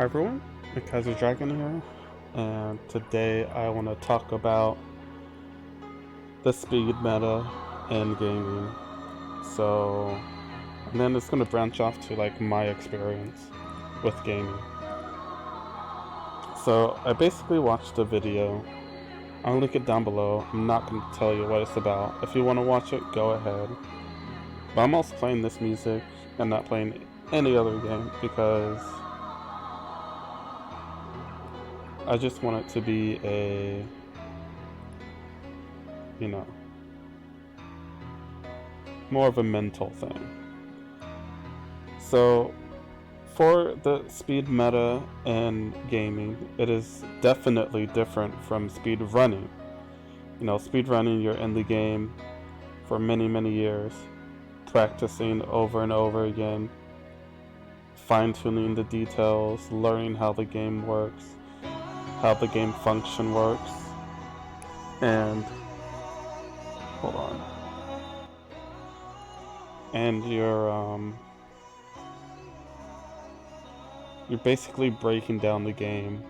Hi everyone, Mckaiser here, and today I want to talk about the speed meta in gaming. So, and then it's going to branch off to like my experience with gaming. So, I basically watched a video. I'll link it down below. I'm not going to tell you what it's about. If you want to watch it, go ahead. But I'm also playing this music and not playing any other game because I just want it to be a, you know, more of a mental thing. So, for the speed meta in gaming, it is definitely different from speed running. Speed running, you're in the game for many, many years, practicing over and over again, fine-tuning the details, learning how the game works, how the game function works, and hold on. And you're basically breaking down the game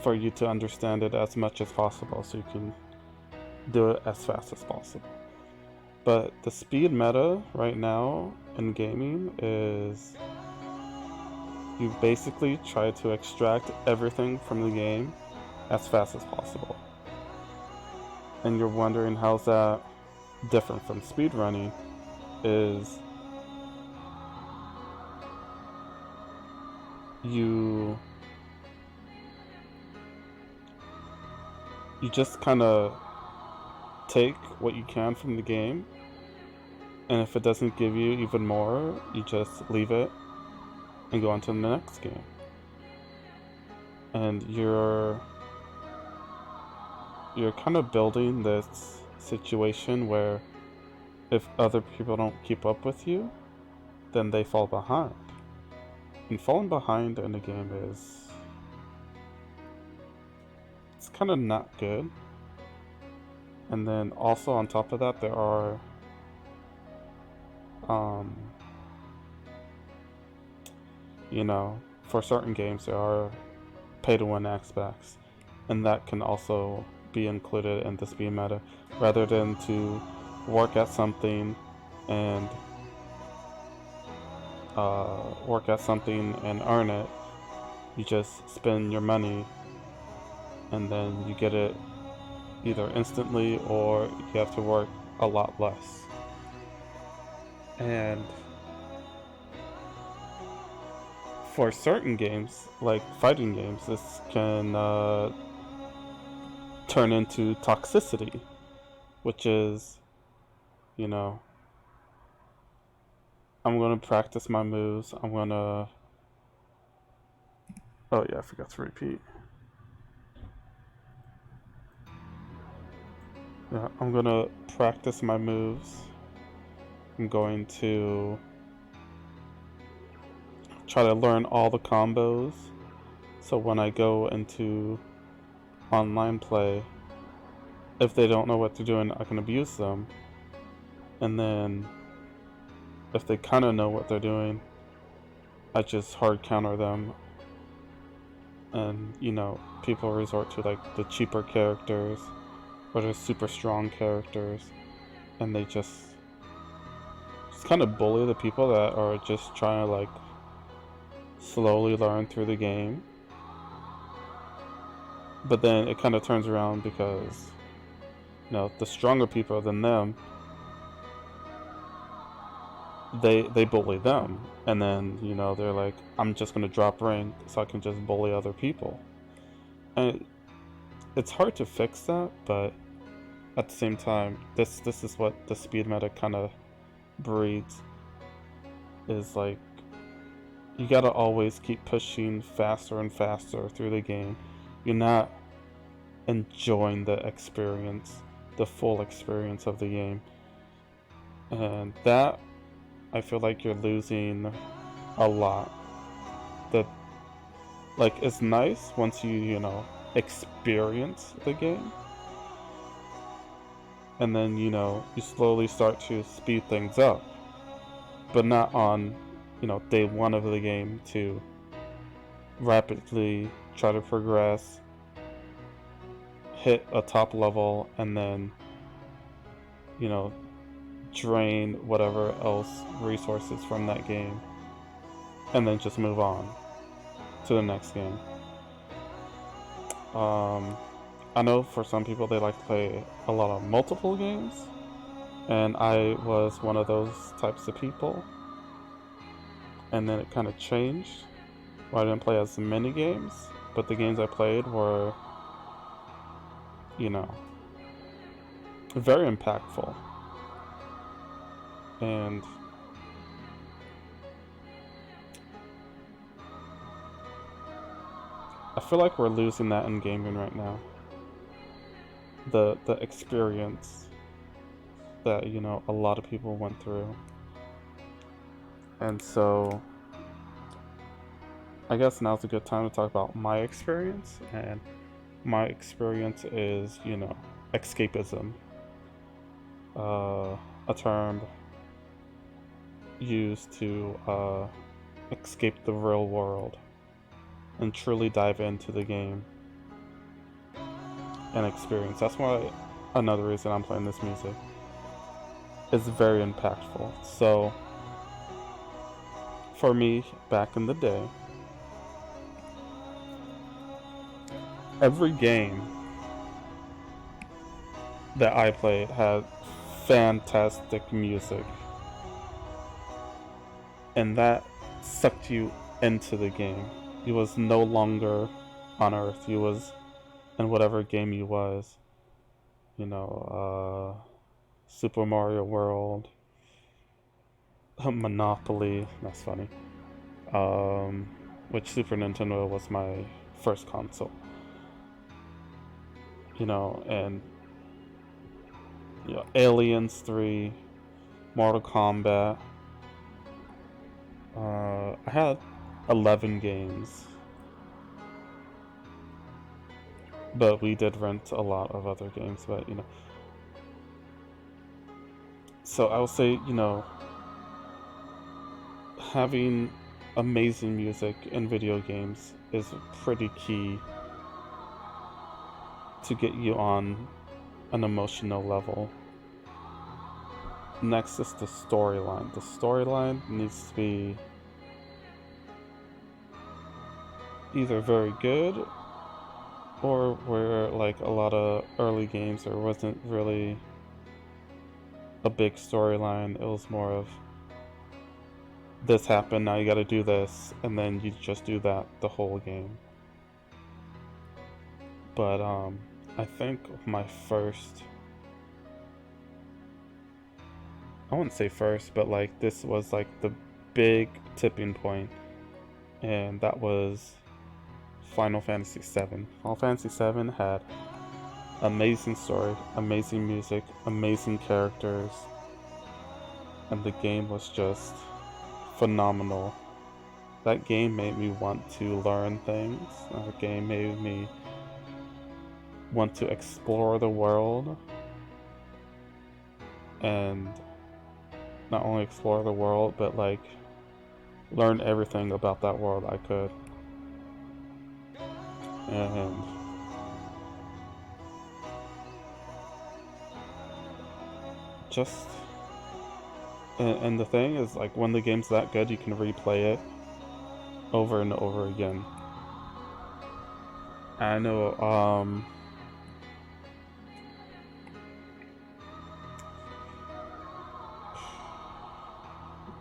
for you to understand it as much as possible so you can do it as fast as possible. But the speed meta right now in gaming is you basically try to extract everything from the game as fast as possible. And you're wondering how's that different from speed running is you just kind of take what you can from the game, and if it doesn't give you even more, you just leave it and go on to the next game. And you're kind of building this situation where if other people don't keep up with you, then they fall behind. And falling behind in a game it's kind of not good. And then also on top of that, there are for certain games there are pay to win aspects, and that can also be included in the speed meta. Rather than to work at something and earn it, you just spend your money and then you get it either instantly or you have to work a lot less. And for certain games, like fighting games, this can turn into toxicity, which is, I'm going to practice my moves. Oh yeah, I forgot to repeat. Yeah, I'm going to practice my moves. I'm going to try to learn all the combos, so when I go into online play, if they don't know what they're doing, I can abuse them. And then if they kind of know what they're doing, I just hard counter them. And people resort to like the cheaper characters or the super strong characters, and they just kind of bully the people that are just trying to like slowly learn through the game. But then it kind of turns around because the stronger people than them, they bully them, and then they're like, I'm just gonna drop rank so I can just bully other people. And it's hard to fix that, but at the same time, this is what the speed meta kind of breeds, is like you gotta always keep pushing faster and faster through the game. You're not enjoying the experience, the full experience of the game, and that I feel like you're losing a lot. That like it's nice once you experience the game, and then you slowly start to speed things up, but not on day one of the game to rapidly try to progress, hit a top level, and then, you know, drain whatever else resources from that game, and then just move on to the next game. I know for some people they like to play a lot of multiple games, and I was one of those types of people. And then it kind of changed. Well, I didn't play as many games, but the games I played were, you know, very impactful. And I feel like we're losing that in gaming right now. The experience that, a lot of people went through. And so I guess now's a good time to talk about my experience. And my experience is, escapism. A term used to escape the real world and truly dive into the game and experience. That's why another reason I'm playing this music. It's very impactful. So for me, back in the day, every game that I played had fantastic music, and that sucked you into the game. You was no longer on Earth. You was in whatever game you was. Super Mario World, Monopoly. That's funny. Which Super Nintendo was my first console. And Aliens 3, Mortal Kombat. I had 11 games, but we did rent a lot of other games. But so I would say having amazing music in video games is pretty key to get you on an emotional level. Next is the storyline. The storyline needs to be either very good, or where like a lot of early games there wasn't really a big storyline. It was more of this happened, now you gotta do this, and then you just do that the whole game. But I think my first, I wouldn't say first, but like this was like the big tipping point, and that was Final Fantasy VII. Final Fantasy VII had amazing story, amazing music, amazing characters, and the game was just phenomenal. That game made me want to learn things. That game made me want to explore the world, and not only explore the world, but like learn everything about that world I could. And just and the thing is, like, when the game's that good, you can replay it over and over again. I know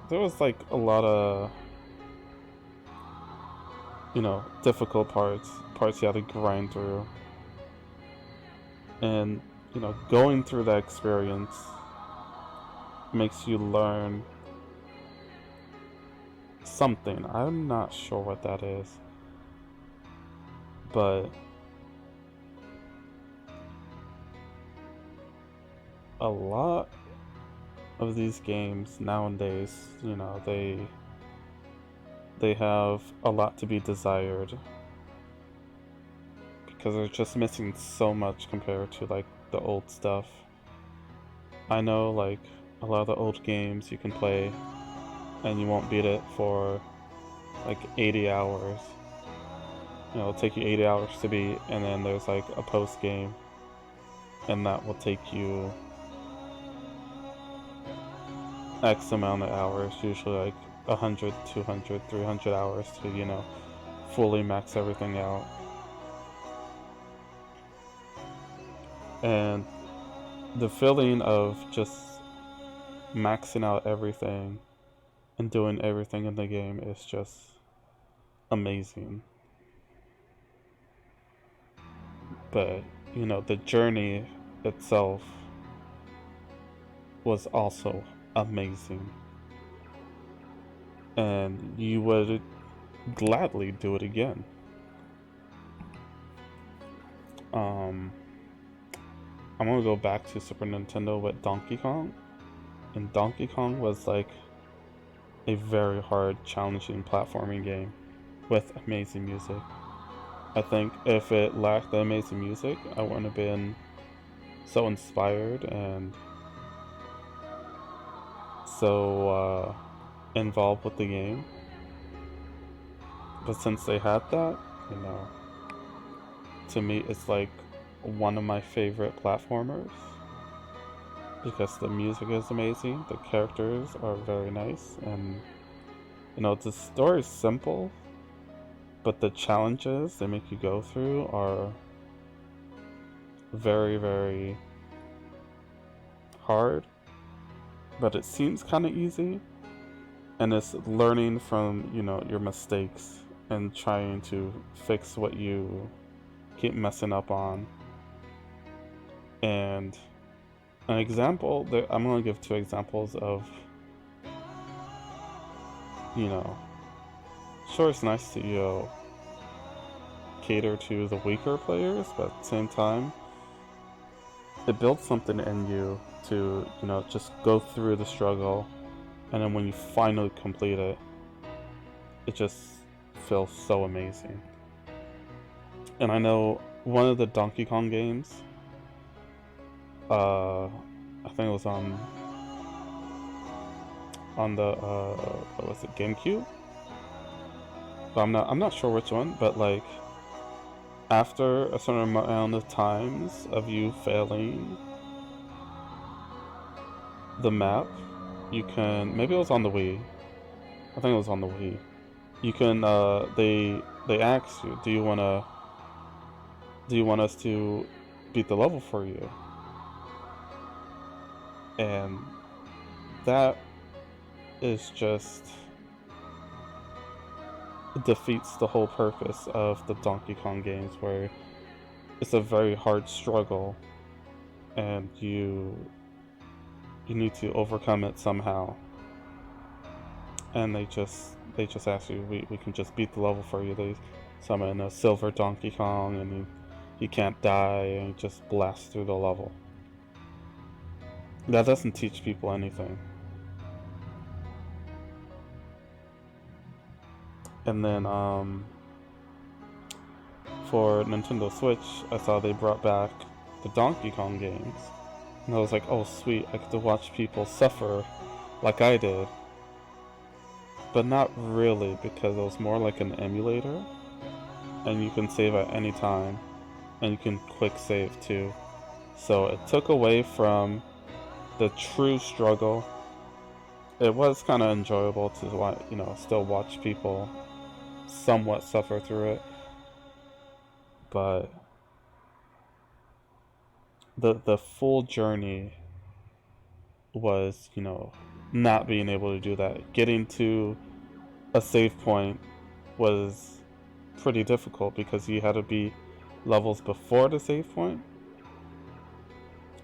there was like a lot of difficult parts you had to grind through, and going through that experience makes you learn something. I'm not sure what that is, but a lot of these games nowadays, they have a lot to be desired, because they're just missing so much compared to like the old stuff. I know like a lot of the old games you can play and you won't beat it for like 80 hours. You know, it'll take you 80 hours to beat, and then there's like a post game, and that will take you X amount of hours, usually like 100, 200, 300 hours to, you know, fully max everything out. And the feeling of just maxing out everything and doing everything in the game is just amazing. But, you know, the journey itself was also amazing. And you would gladly do it again. I'm gonna go back to Super Nintendo with Donkey Kong. And Donkey Kong was like a very hard, challenging platforming game with amazing music. I think if it lacked the amazing music, I wouldn't have been so inspired and so involved with the game. But since they had that, you know, to me it's like one of my favorite platformers because the music is amazing, the characters are very nice, and you know, the story is simple, but the challenges they make you go through are very, very hard, but it seems kind of easy, and it's learning from, you know, your mistakes and trying to fix what you keep messing up on. And an example that I'm going to give two examples of, you know, sure, it's nice to, you know, cater to the weaker players, but at the same time, it builds something in you to, you know, just go through the struggle, and then when you finally complete it, it just feels so amazing. And I know one of the Donkey Kong games, I think it was on the what was it, GameCube? But I'm not sure which one, but like after a certain amount of times of you failing the map, you can, maybe it was on the Wii. I think it was on the Wii. You can they ask you, do you want us to beat the level for you? And that is just defeats the whole purpose of the Donkey Kong games, where it's a very hard struggle and you need to overcome it somehow. And they just ask you, we can just beat the level for you. They summon a silver Donkey Kong and he can't die, and he just blasts through the level. That doesn't teach people anything. And then for Nintendo Switch, I saw they brought back the Donkey Kong games. And I was like, oh sweet, I get to watch people suffer like I did. But not really, because it was more like an emulator. And you can save at any time. And you can quick save too. So it took away from the true struggle. It was kind of enjoyable to, you know, still watch people somewhat suffer through it, but the full journey was, you know, not being able to do that. Getting to a save point was pretty difficult because you had to be levels before the save point,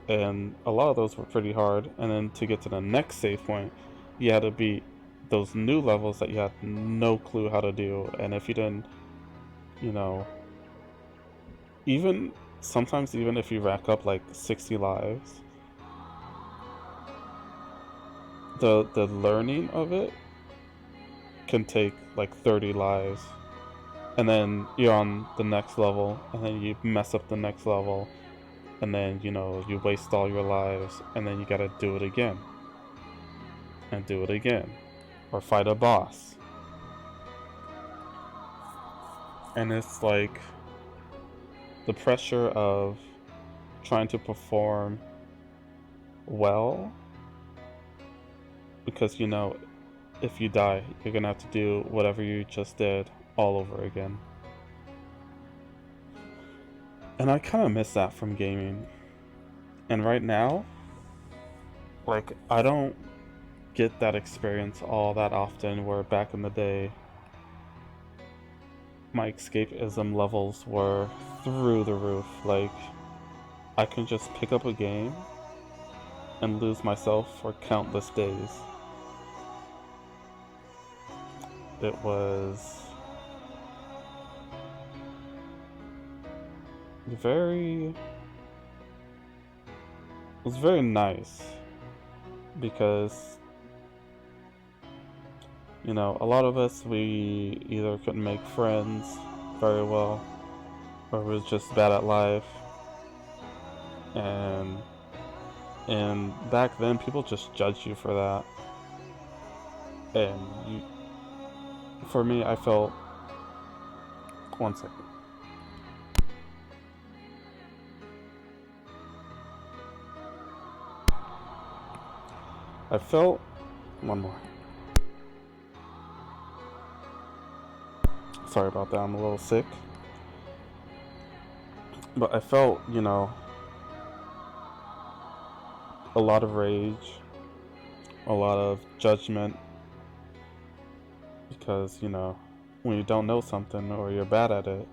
and a lot of those were pretty hard. And then to get to the next save point, you had to beat those new levels that you had no clue how to do. And if you didn't, you know, even sometimes even if you rack up like 60 lives, the learning of it can take like 30 lives, and then you're on the next level, and then you mess up the next level, and then, you know, you waste all your lives, and then you gotta do it again and do it again. or fight a boss. And it's like the pressure of trying to perform well, because you know, if you die, you're gonna have to do whatever you just did all over again. And I kind of miss that from gaming. And right now, like, I don't get that experience all that often, where back in the day, my escapism levels were through the roof. Like, I can just pick up a game and lose myself for countless days. It was very nice, because you know, a lot of us, we either couldn't make friends very well, or was just bad at life. And back then, people just judged you for that. And for me, I felt, one second. I felt, one more. Sorry about that, I'm a little sick. But I felt, you know, a lot of rage, a lot of judgment, because, you know, when you don't know something or you're bad at it,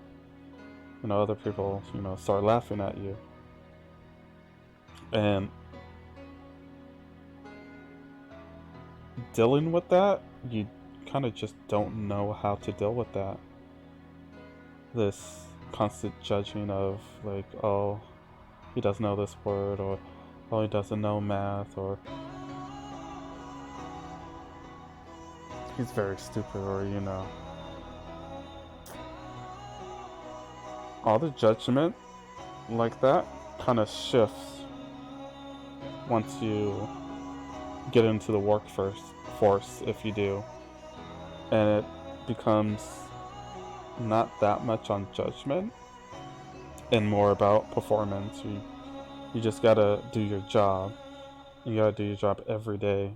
you know, other people, you know, start laughing at you. And dealing with that, you kind of just don't know how to deal with that. This constant judging of, like, oh, he doesn't know this word, or oh, he doesn't know math, or he's very stupid, or, you know, all the judgment like that kind of shifts once you get into the workforce, if you do, and it becomes not that much on judgment and more about performance. You just gotta do your job. You gotta do your job every day.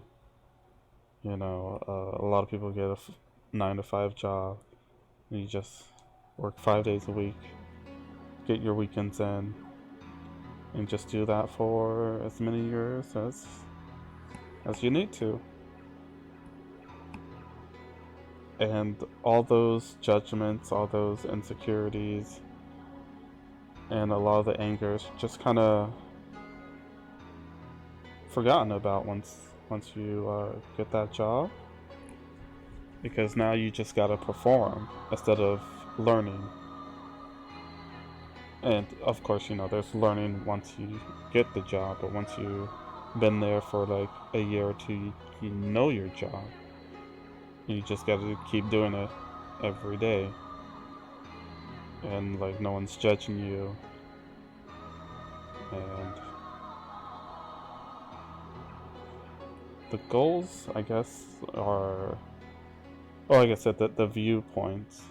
You know, a lot of people get a 9-to-5 job, and you just work 5 days a week, get your weekends in, and just do that for as many years as you need to. And all those judgments, all those insecurities, and a lot of the angers just kind of forgotten about once you get that job, because now you just gotta perform instead of learning. And of course, you know, there's learning once you get the job, but once you've been there for like a year or two, you know your job. You just gotta keep doing it every day. And like, no one's judging you. And the goals, I guess, are, well, like I said, the viewpoints.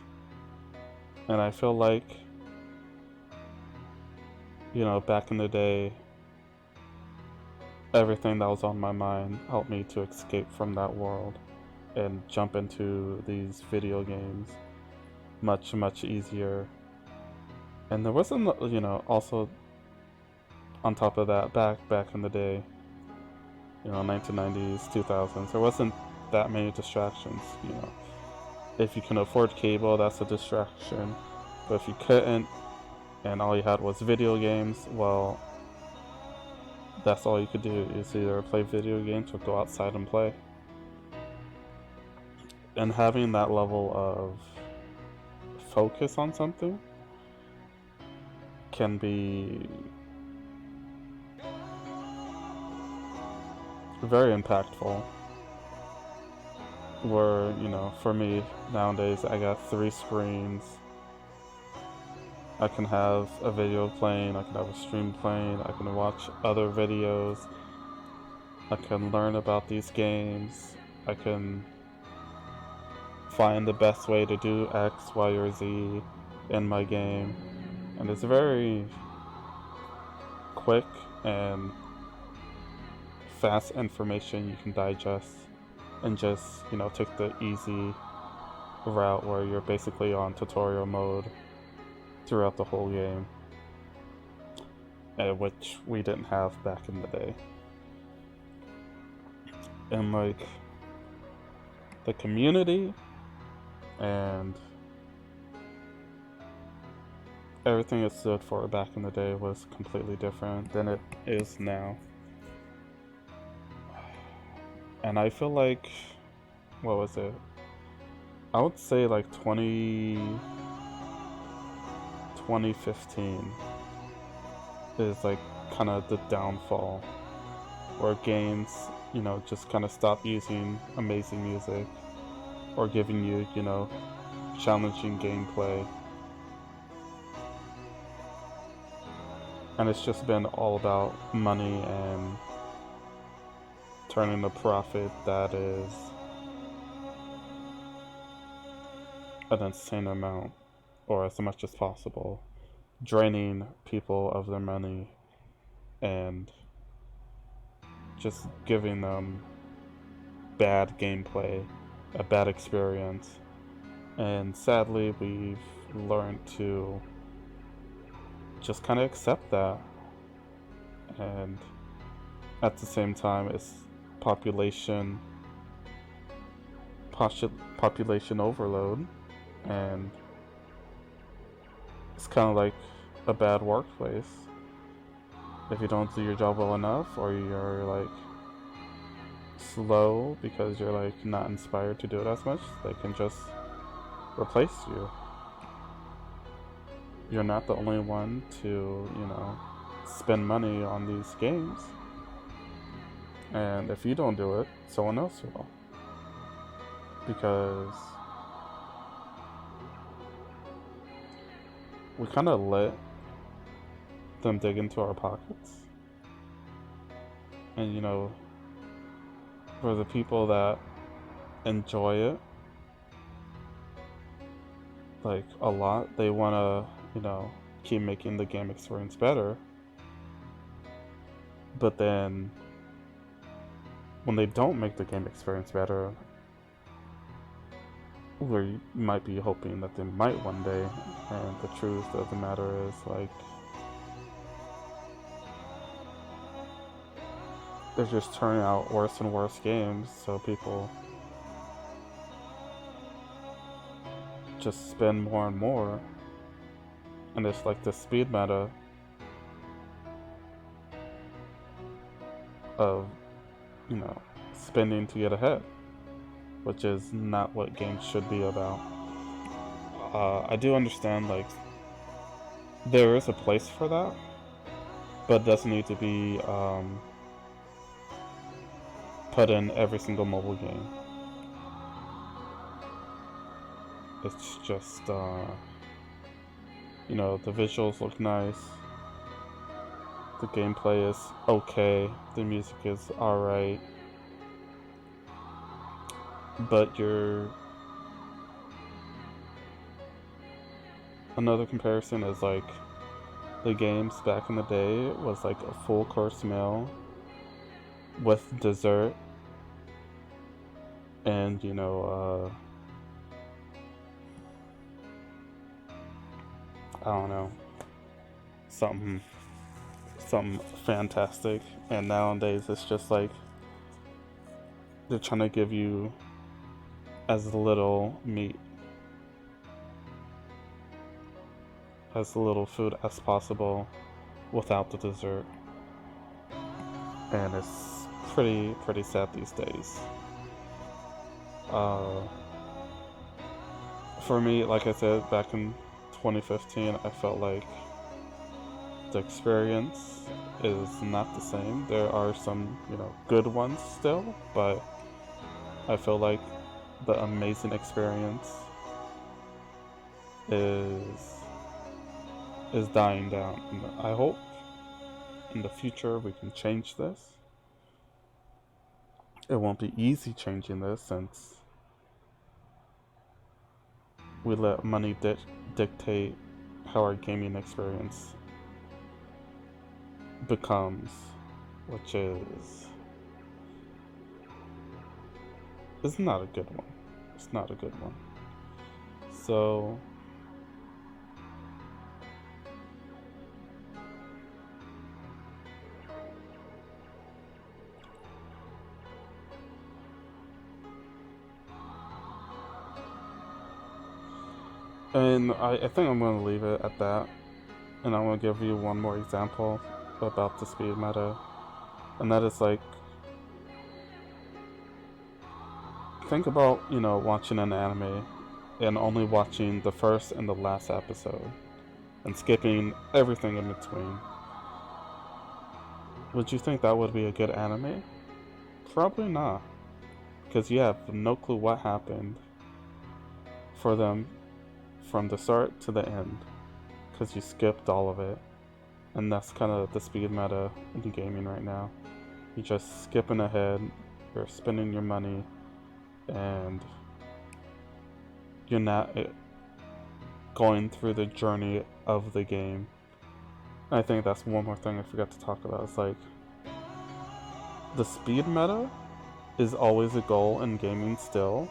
And I feel like, you know, back in the day, everything that was on my mind helped me to escape from that world and jump into these video games much easier. And there wasn't, you know, also on top of that, back in the day, you know, 1990s, 2000s, there wasn't that many distractions. You know, if you can afford cable, that's a distraction. But if you couldn't, and all you had was video games, well, that's all you could do, is either play video games or go outside and play. And having that level of focus on something can be very impactful. Where, you know, for me nowadays, I got 3 screens. I can have a video playing, I can have a stream playing, I can watch other videos, I can learn about these games, I can find the best way to do X, Y, or Z in my game. And it's very quick and fast information you can digest and just, take the easy route where you're basically on tutorial mode throughout the whole game, which we didn't have back in the day. And like the community and everything it stood for back in the day was completely different than it is now. And I feel like, what was it? I would say like 2015 is like kind of the downfall where games, just kind of stop using amazing music or giving you, challenging gameplay. And it's just been all about money and turning a profit that is an insane amount, or as much as possible, draining people of their money and just giving them bad gameplay, a bad experience. And sadly, we've learned to just kind of accept that. And at the same time, it's population overload, and it's kind of like a bad workplace. If you don't do your job well enough, or you're like slow because you're like not inspired to do it as much, they can just replace you. You're not the only one to, spend money on these games. And if you don't do it, someone else will. Because we kind of let them dig into our pockets. And, for the people that enjoy it, like, a lot, they want to, keep making the game experience better. But then, when they don't make the game experience better, we might be hoping that they might one day, and the truth of the matter is, like, they're just turning out worse and worse games, so people just spend more and more, and it's like the speed meta of, spending to get ahead, which is not what games should be about. I do understand, like, there is a place for that, but it doesn't need to be put in every single mobile game. It's just, the visuals look nice, the gameplay is okay, the music is alright, but another comparison is like the games back in the day was like a full course meal with dessert and I don't know, something fantastic. And nowadays it's just like they're trying to give you as little meat, as little food as possible without the dessert. And it's pretty sad these days. For me, like I said, back in 2015, I felt like the experience is not the same. There are some, good ones still, but I feel like the amazing experience is dying down. And I hope in the future we can change this. It won't be easy changing this since we let money dictate how our gaming experience becomes, which is not a good one. It's not a good one. So and I think I'm going to leave it at that. And I'm going to give you one more example about the speed meta. And that is like, think about, watching an anime and only watching the first and the last episode and skipping everything in between. Would you think that would be a good anime? Probably not. Because you have no clue what happened for them from the start to the end. Because you skipped all of it. And that's kind of the speed meta in gaming right now. You're just skipping ahead, you're spending your money, and you're not going through the journey of the game. And I think that's one more thing I forgot to talk about. It's like, the speed meta is always a goal in gaming still,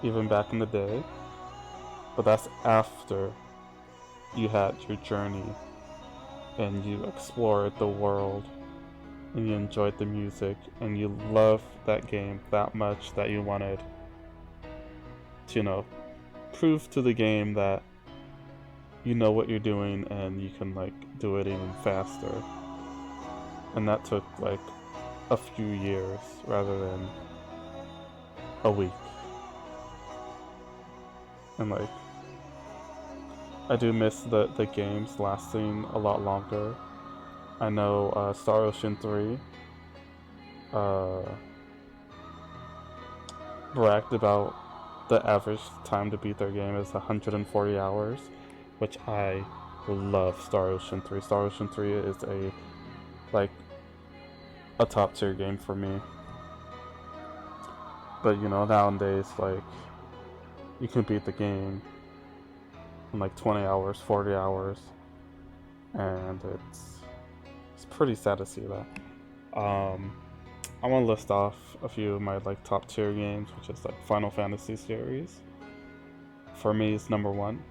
even back in the day. But that's after you had your journey and you explored the world and you enjoyed the music and you loved that game that much that you wanted to, prove to the game that you know what you're doing and you can do it even faster. And that took a few years rather than a week. And I do miss the games lasting a lot longer. I know Star Ocean 3 bragged about the average time to beat their game is 140 hours, which I love Star Ocean 3. Star Ocean 3 is a top tier game for me. But nowadays you can beat the game in 20 hours, 40 hours, and it's pretty sad to see that. I want to list off a few of my top tier games, which is Final Fantasy series. For me, it's number one.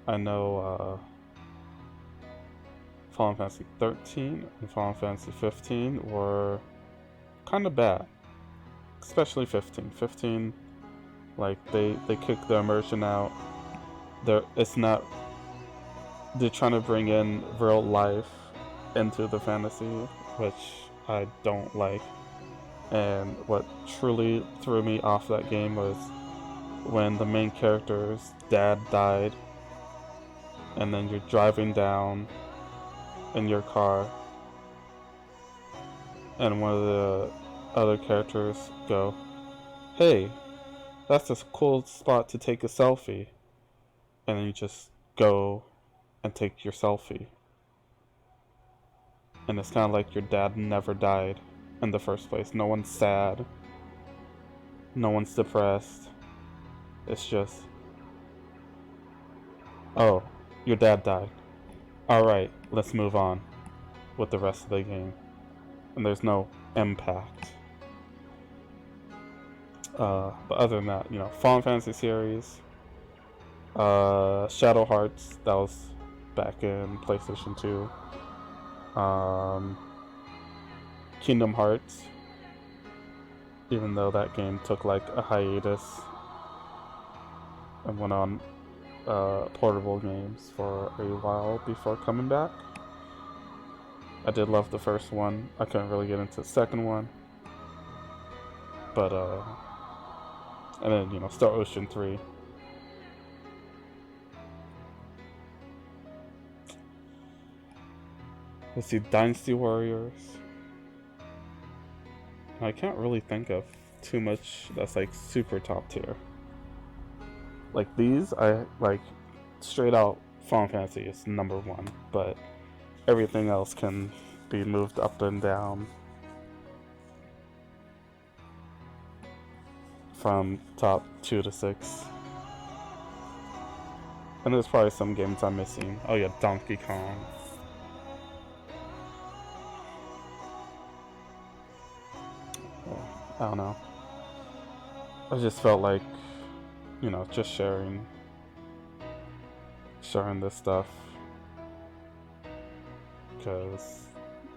I know Final Fantasy 13 and Final Fantasy 15 were kind of bad, especially 15. 15, they kicked the immersion out. They're trying to bring in real life into the fantasy, which I don't like. And what truly threw me off that game was when the main character's dad died, and then you're driving down in your car, and one of the other characters go, "Hey, that's a cool spot to take a selfie," and then you just go and take your selfie. And it's kind of like your dad never died in the first place. No one's sad. No one's depressed. It's just, oh, your dad died. Alright, let's move on with the rest of the game. And there's no impact. But other than that, Final Fantasy series, Shadow Hearts, that was back in PlayStation 2. Kingdom Hearts, even though that game took a hiatus and went on portable games for a while before coming back. I did love the first one. I couldn't really get into the second one, but and then Star Ocean 3. Let's see, Dynasty Warriors. I can't really think of too much that's super top tier. These, I straight out Final Fantasy is number one, but everything else can be moved up and down from top 2 to 6. And there's probably some games I'm missing. Oh yeah, Donkey Kong. I don't know. I just felt like, you know, just sharing this stuff. Because,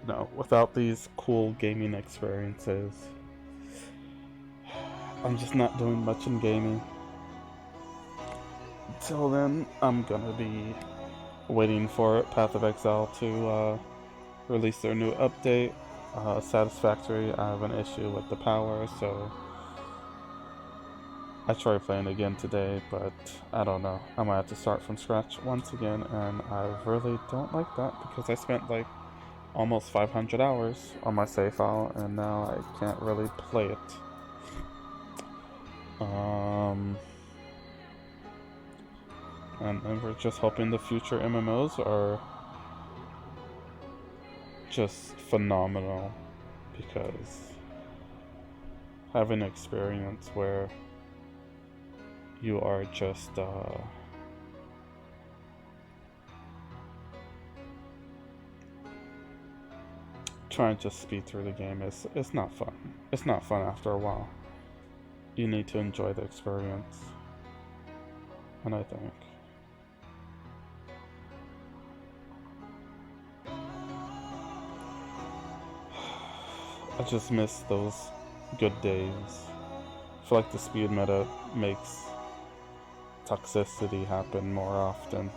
you know, without these cool gaming experiences, I'm just not doing much in gaming. Until then, I'm gonna be waiting for Path of Exile to release their new update. Satisfactory. I have an issue with the power, so I tried playing again today, but I don't know. I might have to start from scratch once again, and I really don't like that because I spent like almost 500 hours on my save file, and now I can't really play it. And we're just hoping the future MMOs are just phenomenal, because having an experience where you are just trying to speed through the game it's not fun. It's not fun after a while. You need to enjoy the experience. And I think I just miss those good days. I feel like the speed meta makes toxicity happen more often.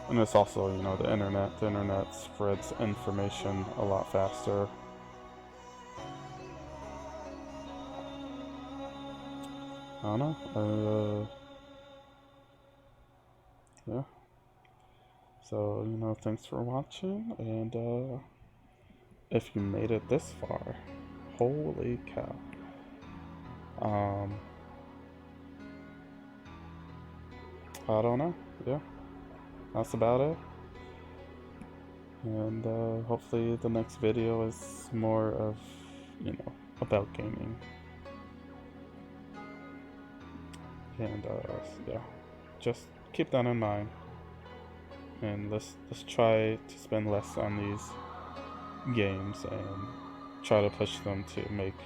And it's also, you know, the internet. The internet spreads information a lot faster. I don't know. Yeah. So, you know, thanks for watching, and if you made it this far, holy cow. I don't know. Yeah. That's about it. And hopefully the next video is more of, you know, about gaming. And yeah, just keep that in mind. And let's try to spend less on these games and try to push them to make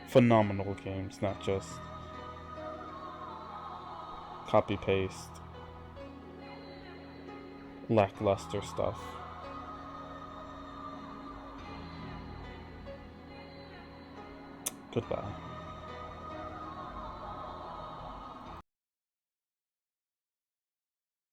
phenomenal games, not just copy paste lackluster stuff. Goodbye.